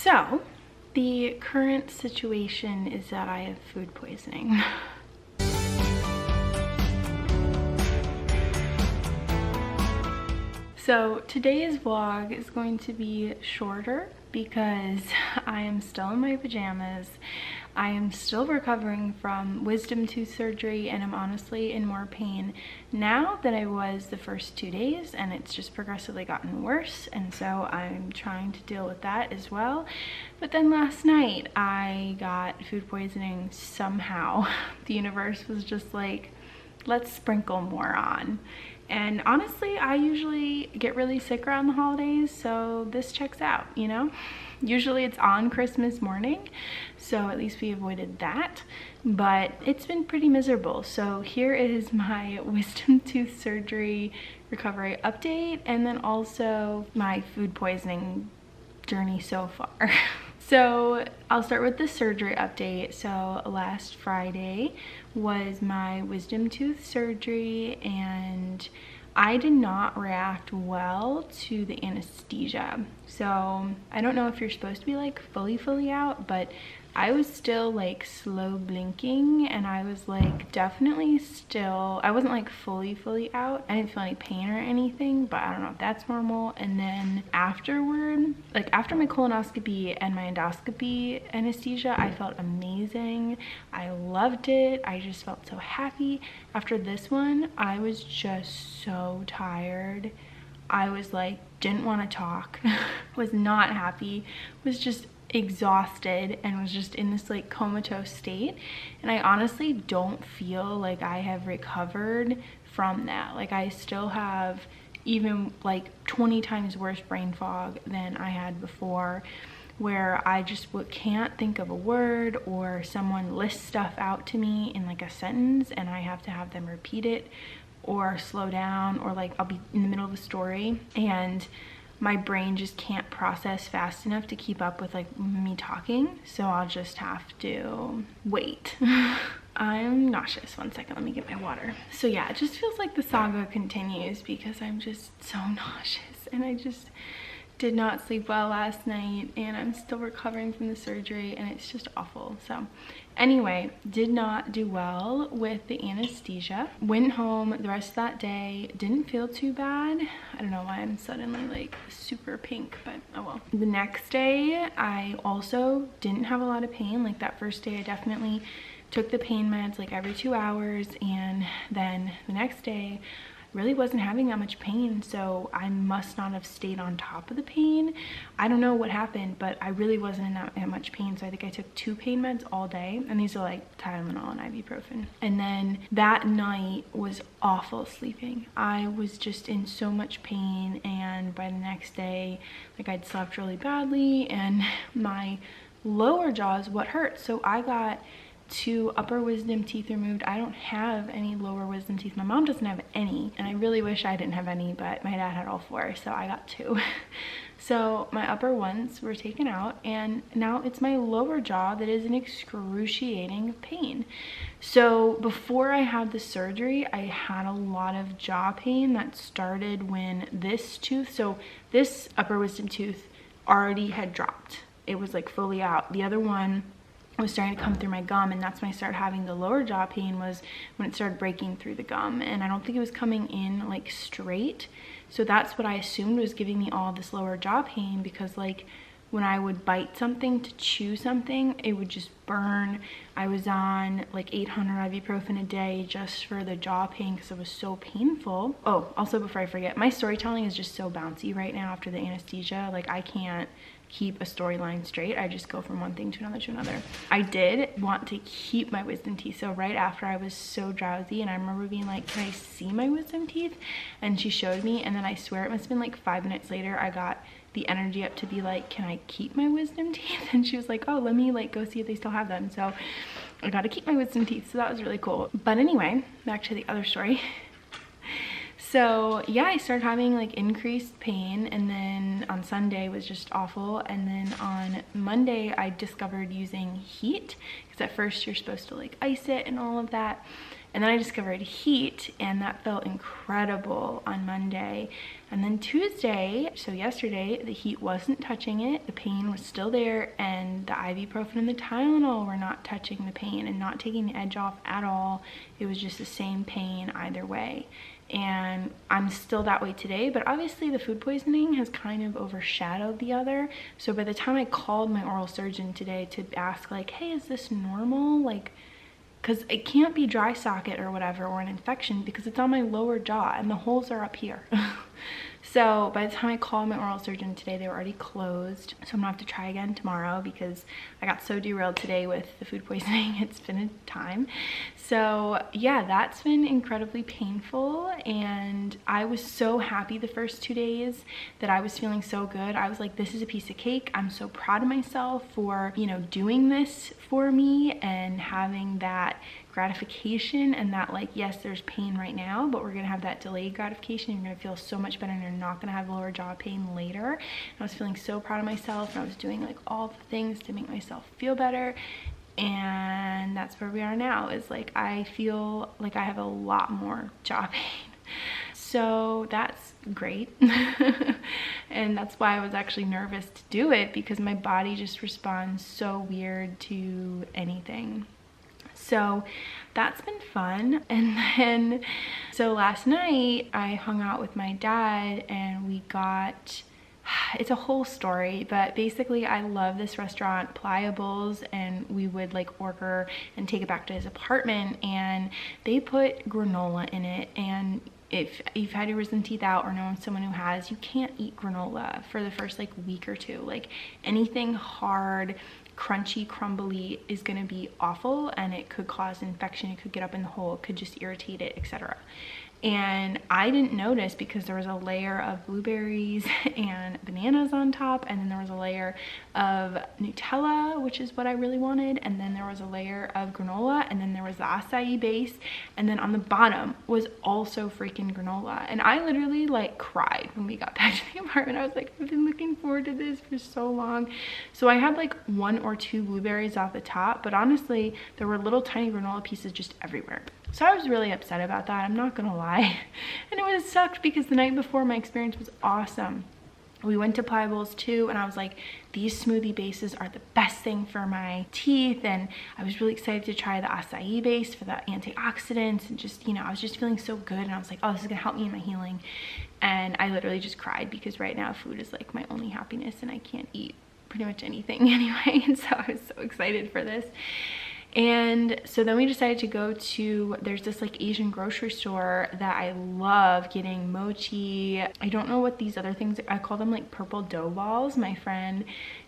So, the current situation is that I have food poisoning. So today's vlog is going to be shorter because I am still in my pajamas. I am still recovering from wisdom tooth surgery, and I'm honestly in more pain now than I was the first 2 days, and it's just progressively gotten worse, and so I'm trying to deal with that as well. But then last night I got food poisoning somehow. The universe was just like, let's sprinkle more on. And honestly, I usually get really sick around the holidays, so this checks out, you know? Usually it's on Christmas morning, so at least we avoided that. But it's been pretty miserable. So here is my wisdom tooth surgery recovery update, and then also my food poisoning journey so far. So I'll start with the surgery update. So last Friday was my wisdom tooth surgery, and I did not react well to the anesthesia. So I don't know if you're supposed to be like fully out, but I was still like slow blinking, and I was like definitely still, I wasn't like fully out. I didn't feel any pain or anything, but I don't know if that's normal. And then afterward, like after my colonoscopy and my endoscopy anesthesia, I felt amazing. I loved it. I just felt so happy. After this one, I was just so tired. I was like, didn't want to talk, was not happy, was just exhausted, and was just in this like comatose state. And I honestly don't feel like I have recovered from that. Like I still have even like 20 times worse brain fog than I had before, where I just can't think of a word, or someone lists stuff out to me in like a sentence and I have to have them repeat it or slow down, or like I'll be in the middle of a story and my brain just can't process fast enough to keep up with like me talking, so I'll just have to wait. I'm nauseous. One second, let me get my water. So yeah, it just feels like the saga continues because I'm just so nauseous, and I just did not sleep well last night, and I'm still recovering from the surgery, and it's just awful. So anyway, did not do well with the anesthesia. Went home the rest of that day, didn't feel too bad. I don't know why I'm suddenly like super pink, but oh well. The next day, I also didn't have a lot of pain. Like that first day, I definitely took the pain meds like every 2 hours, and then the next day, really wasn't having that much pain, so I must not have stayed on top of the pain. I don't know what happened, but I really wasn't in that much pain, so I think I took 2 pain meds all day, and these are like Tylenol and ibuprofen. And then that night was awful sleeping. I was just in so much pain, and by the next day, like I'd slept really badly, and my lower jaw is what hurt. So I got 2 upper wisdom teeth removed. I don't have any lower wisdom teeth. My mom doesn't have any, and I really wish I didn't have any, but my dad had all 4, so I got 2. So my upper ones were taken out, and now it's my lower jaw that is in excruciating pain. So before I had the surgery, I had a lot of jaw pain that started when this tooth, so this upper wisdom tooth already had dropped. It was like fully out. The other one was starting to come through my gum, and that's when I started having the lower jaw pain, was when it started breaking through the gum, and I don't think it was coming in like straight. So that's what I assumed was giving me all this lower jaw pain, because like when I would bite something to chew something, it would just burn. I was on like 800 ibuprofen a day just for the jaw pain because it was so painful. Oh, also before I forget, my storytelling is just so bouncy right now after the anesthesia. Like I can't keep a storyline straight. I just go from one thing to another. I did want to keep my wisdom teeth, so right after I was so drowsy, and I remember being like, can I see my wisdom teeth? And she showed me, and then I swear it must have been like 5 minutes later, I got the energy up to be like, can I keep my wisdom teeth? And she was like, oh, let me like go see if they still have them. So I got to keep my wisdom teeth, so that was really cool. But anyway, back to the other story. So yeah, I started having like increased pain, and then on Sunday was just awful, and then on Monday I discovered using heat, because at first you're supposed to like ice it and all of that, and then I discovered heat, and that felt incredible on Monday. And then Tuesday, so yesterday, the heat wasn't touching it, the pain was still there, and the ibuprofen and the Tylenol were not touching the pain and not taking the edge off at all. It was just the same pain either way. And I'm still that way today, but obviously the food poisoning has kind of overshadowed the other. So by the time I called my oral surgeon today to ask like, hey, is this normal? Like, because it can't be dry socket or whatever, or an infection, because it's on my lower jaw and the holes are up here. So by the time I called my oral surgeon today, they were already closed. So I'm gonna have to try again tomorrow, because I got so derailed today with the food poisoning. It's been a time. So yeah, that's been incredibly painful, and I was so happy the first 2 days that I was feeling so good. I was like, this is a piece of cake. I'm so proud of myself for, you know, doing this for me and having that gratification, and that like, yes, there's pain right now, but we're gonna have that delayed gratification. You're gonna feel so much better, and you're not gonna have lower jaw pain later. And I was feeling so proud of myself, and I was doing like all the things to make myself feel better. And that's where we are now, is like, I feel like I have a lot more jaw pain. So that's great. And that's why I was actually nervous to do it, because my body just responds so weird to anything. So that's been fun. And then, so last night I hung out with my dad, and we got, it's a whole story, but basically I love this restaurant, Pliables, and we would like order and take it back to his apartment, and they put granola in it. And if you've had your wisdom teeth out or know someone who has, you can't eat granola for the first like week or two. Like anything hard, crunchy, crumbly is gonna be awful, and it could cause infection, it could get up in the hole, it could just irritate it, etc. And I didn't notice, because there was a layer of blueberries and bananas on top, and then there was a layer of Nutella, which is what I really wanted, and then there was a layer of granola, and then there was the acai base, and then on the bottom was also freaking granola. And I literally like cried when we got back to the apartment. I was like, I've been looking forward to this for so long. So I had like 1 or 2 blueberries off the top, but honestly there were little tiny granola pieces just everywhere. So I was really upset about that, I'm not gonna lie. And it was sucked, because the night before my experience was awesome. We went to Pliables too, and I was like, these smoothie bases are the best thing for my teeth, and I was really excited to try the acai base for the antioxidants, and just, you know, I was just feeling so good, and I was like, oh, this is gonna help me in my healing. And I literally just cried, because right now food is like my only happiness, and I can't eat pretty much anything anyway. And so I was so excited for this. And so then we decided to go to, there's this like Asian grocery store that I love getting mochi. I don't know what these other things, I call them like purple dough balls. My friend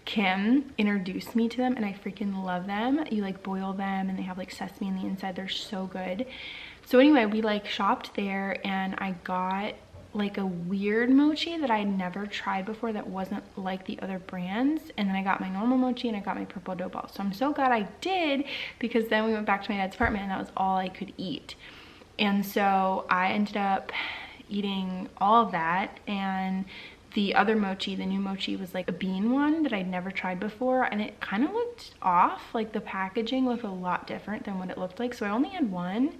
Kim introduced me to them, and I freaking love them. You like boil them, and they have like sesame in the inside. They're so good. So anyway, we like shopped there, and I got like a weird mochi that I had never tried before that wasn't like the other brands. And then I got my normal mochi, and I got my purple dough balls. So I'm so glad I did, because then we went back to my dad's apartment, and that was all I could eat. And so I ended up eating all of that. And the other mochi, the new mochi, was like a bean one that I'd never tried before, and it kind of looked off. Like the packaging looked a lot different than what it looked like. So I only had one.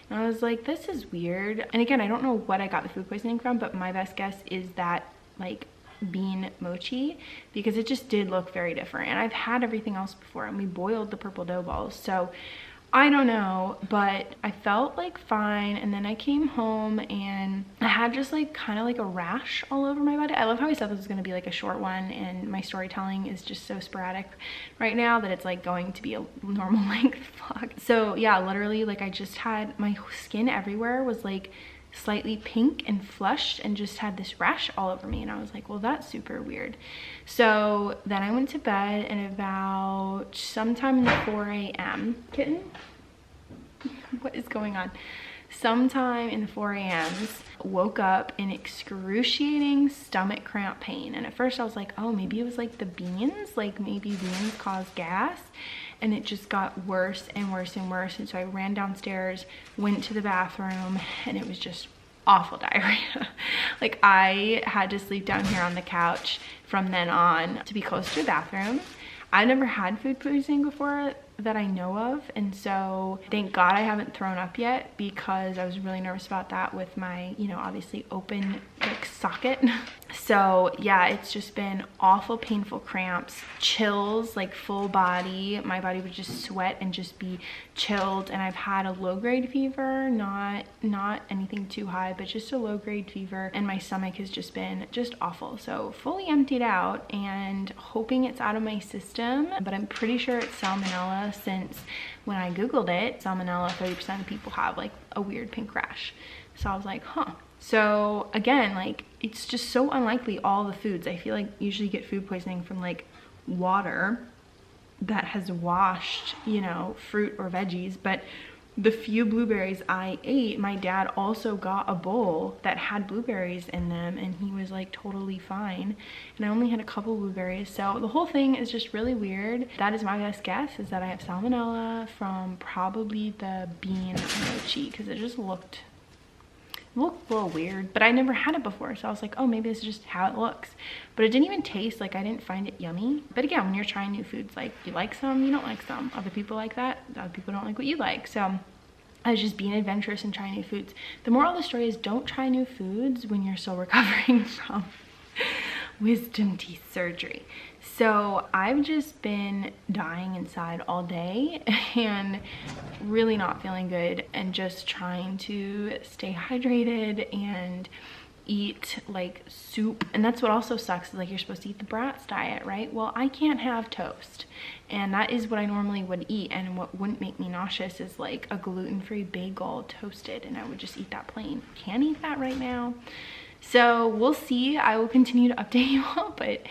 And I was like, this is weird. And again, I don't know what I got the food poisoning from, but my best guess is that like bean mochi, because it just did look very different. And I've had everything else before, and we boiled the purple dough balls. So I don't know, but I felt like fine. And then I came home, and I had just like kind of like a rash all over my body. I love how I said this was going to be like a short one, and my storytelling is just so sporadic right now that it's like going to be a normal length vlog. So yeah, literally like I just had, my skin everywhere was like slightly pink and flushed, and just had this rash all over me. And I was like, well, that's super weird. So then I went to bed, and about sometime in the 4 a.m. Kitten? What is going on? Sometime in the 4 a.m.s, woke up in excruciating stomach cramp pain. And at first I was like, oh, maybe it was like the beans, like maybe beans cause gas. And it just got worse and worse and worse. And so I ran downstairs, went to the bathroom, and it was just awful diarrhea. Like I had to sleep down here on the couch from then on to be close to the bathroom. I never had food poisoning before that I know of, and so thank God I haven't thrown up yet, because I was really nervous about that with my, you know, obviously open like socket. So yeah, it's just been awful painful cramps, chills, like full body. My body would just sweat and just be chilled, and I've had a low-grade fever, not anything too high, but just a low-grade fever, and my stomach has just been just awful. So fully emptied out and hoping it's out of my system, but I'm pretty sure it's salmonella, since when I googled it, salmonella, 30% of people have like a weird pink rash. So I was like, huh. So again, like it's just so unlikely all the foods. I feel like usually get food poisoning from like water that has washed, you know, fruit or veggies, but the few blueberries I ate, my dad also got a bowl that had blueberries in them, and he was like totally fine, and I only had a couple blueberries. So the whole thing is just really weird. That is my best guess, is that I have salmonella from probably the bean mochi, because it just looked a little weird, but I never had it before, so I was like, oh, maybe this is just how it looks. But it didn't even taste like, I didn't find it yummy. But again, when you're trying new foods, like you like some, you don't like some. Other people like that, other people don't like what you like. So I was just being adventurous and trying new foods. The moral of the story is, don't try new foods when you're still recovering from wisdom teeth surgery. So I've just been dying inside all day and really not feeling good, and just trying to stay hydrated and eat like soup. And that's what also sucks, is like you're supposed to eat the Bratz diet, right? Well, I can't have toast, and that is what I normally would eat, and what wouldn't make me nauseous is like a gluten-free bagel toasted, and I would just eat that plain. Can't eat that right now. So we'll see. I will continue to update you all, but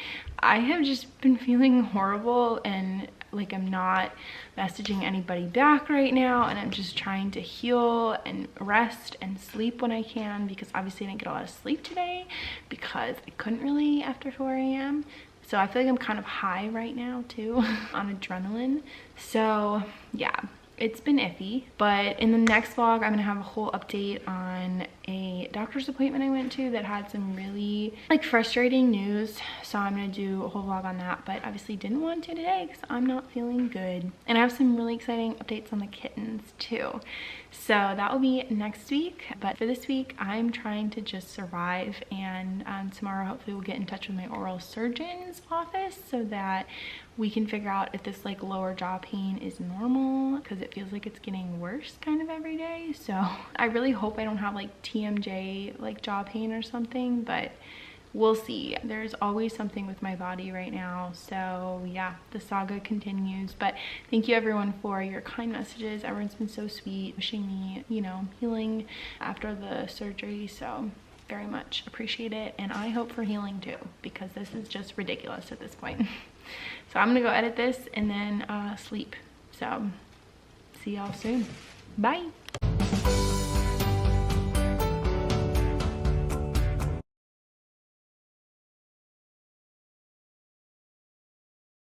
I have just been feeling horrible, and like I'm not messaging anybody back right now, and I'm just trying to heal and rest and sleep when I can, because obviously I didn't get a lot of sleep today because I couldn't really after 4 a.m. So I feel like I'm kind of high right now too on adrenaline. So yeah, it's been iffy. But in the next vlog, I'm gonna have a whole update on a doctor's appointment I went to that had some really like frustrating news. So I'm gonna do a whole vlog on that, but obviously didn't want to today because I'm not feeling good. And I have some really exciting updates on the kittens too. So that will be next week. But for this week, I'm trying to just survive, and tomorrow hopefully we'll get in touch with my oral surgeon's office so that we can figure out if this like lower jaw pain is normal, because it feels like it's getting worse kind of every day. So I really hope I don't have like TMJ like jaw pain or something, but we'll see. There's always something with my body right now. So yeah, the saga continues. But thank you everyone for your kind messages. Everyone's been so sweet, wishing me, you know, healing after the surgery. So very much appreciate it, and I hope for healing too, because this is just ridiculous at this point. So I'm gonna go edit this and then sleep. So see y'all soon. Bye.